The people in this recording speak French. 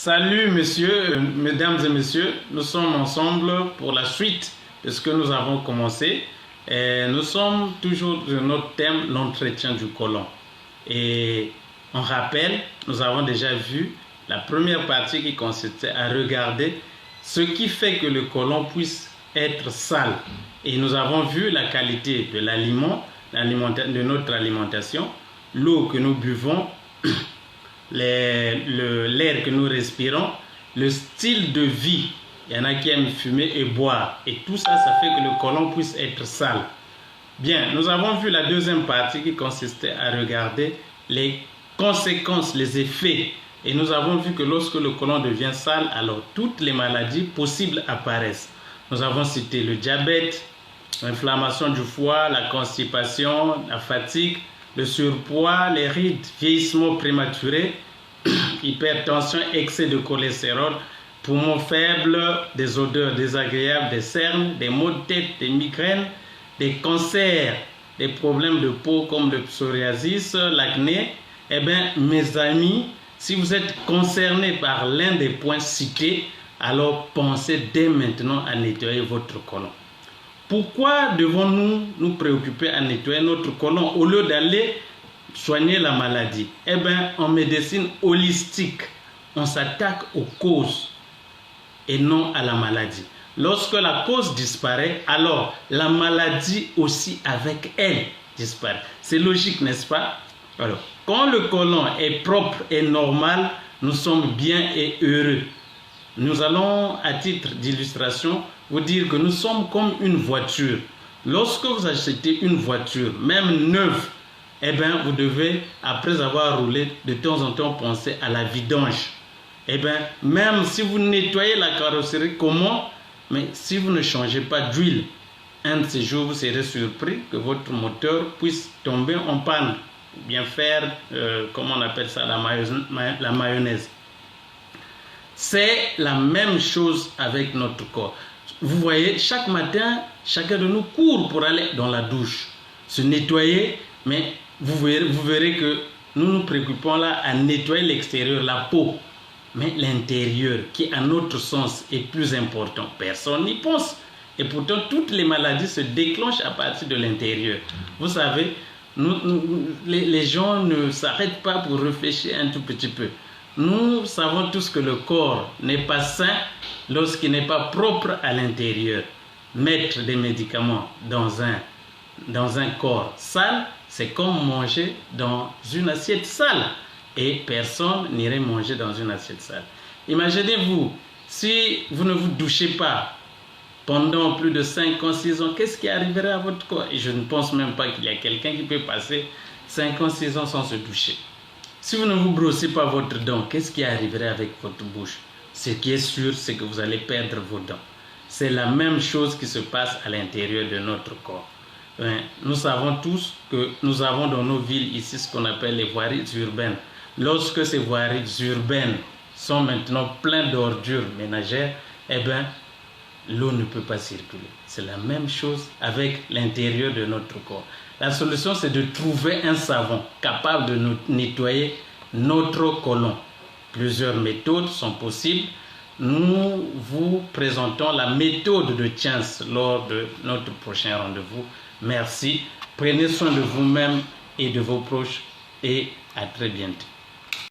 Salut mesdames et messieurs, nous sommes ensemble pour la suite de ce que nous avons commencé. Et nous sommes toujours sur notre thème, l'entretien du côlon. Et on rappelle, nous avons déjà vu la première partie qui consistait à regarder ce qui fait que le côlon puisse être sale. Et nous avons vu la qualité de l'aliment, de notre alimentation, l'eau que nous buvons, l'air que nous respirons, le style de vie. Il y en a qui aiment fumer et boire. Et tout ça, ça fait que le côlon puisse être sale. Bien, nous avons vu la deuxième partie qui consistait à regarder les conséquences, les effets. Et nous avons vu que lorsque le côlon devient sale, alors toutes les maladies possibles apparaissent. Nous avons cité le diabète, l'inflammation du foie, la constipation, la fatigue, le surpoids, les rides, vieillissement prématuré, hypertension, excès de cholestérol, poumons faibles, des odeurs désagréables, des cernes, des maux de tête, des migraines, des cancers, des problèmes de peau comme le psoriasis, l'acné. Eh bien, mes amis, si vous êtes concernés par l'un des points cités, alors pensez dès maintenant à nettoyer votre côlon. Pourquoi devons-nous nous préoccuper à nettoyer notre côlon au lieu d'aller soigner la maladie? Eh bien, en médecine holistique, on s'attaque aux causes et non à la maladie. Lorsque la cause disparaît, alors la maladie aussi avec elle disparaît. C'est logique, n'est-ce pas? Alors, quand le côlon est propre et normal, nous sommes bien et heureux. Nous allons, à titre d'illustration, vous dire que nous sommes comme une voiture. Lorsque vous achetez une voiture, même neuve, eh bien, vous devez, après avoir roulé, de temps en temps penser à la vidange. Eh bien, même si vous nettoyez la carrosserie, comment? Mais si vous ne changez pas d'huile, un de ces jours, vous serez surpris que votre moteur puisse tomber en panne. Ou bien faire, comment on appelle ça, la mayonnaise. C'est la même chose avec notre corps. Vous voyez, chaque matin, chacun de nous court pour aller dans la douche, se nettoyer, mais vous verrez que nous nous préoccupons là à nettoyer l'extérieur, la peau. Mais l'intérieur, qui à notre sens est plus important, personne n'y pense. Et pourtant, toutes les maladies se déclenchent à partir de l'intérieur. Vous savez, les gens ne s'arrêtent pas pour réfléchir un tout petit peu. Nous savons tous que le corps n'est pas sain lorsqu'il n'est pas propre à l'intérieur. Mettre des médicaments dans un corps sale, c'est comme manger dans une assiette sale. Et personne n'irait manger dans une assiette sale. Imaginez-vous, si vous ne vous douchez pas pendant plus de 5 ans, 6 ans, qu'est-ce qui arriverait à votre corps? Et je ne pense même pas qu'il y a quelqu'un qui peut passer 5 ans, 6 ans sans se doucher. Si vous ne vous brossez pas votre dent, qu'est-ce qui arriverait avec votre bouche? Ce qui est sûr, c'est que vous allez perdre vos dents. C'est la même chose qui se passe à l'intérieur de notre corps. Nous savons tous que nous avons dans nos villes ici ce qu'on appelle les voiries urbaines. Lorsque ces voiries urbaines sont maintenant pleines d'ordures ménagères, eh bien, l'eau ne peut pas circuler. C'est la même chose avec l'intérieur de notre corps. La solution, c'est de trouver un savon capable de nettoyer notre côlon. Plusieurs méthodes sont possibles. Nous vous présentons la méthode de Chance lors de notre prochain rendez-vous. Merci. Prenez soin de vous-même et de vos proches et à très bientôt.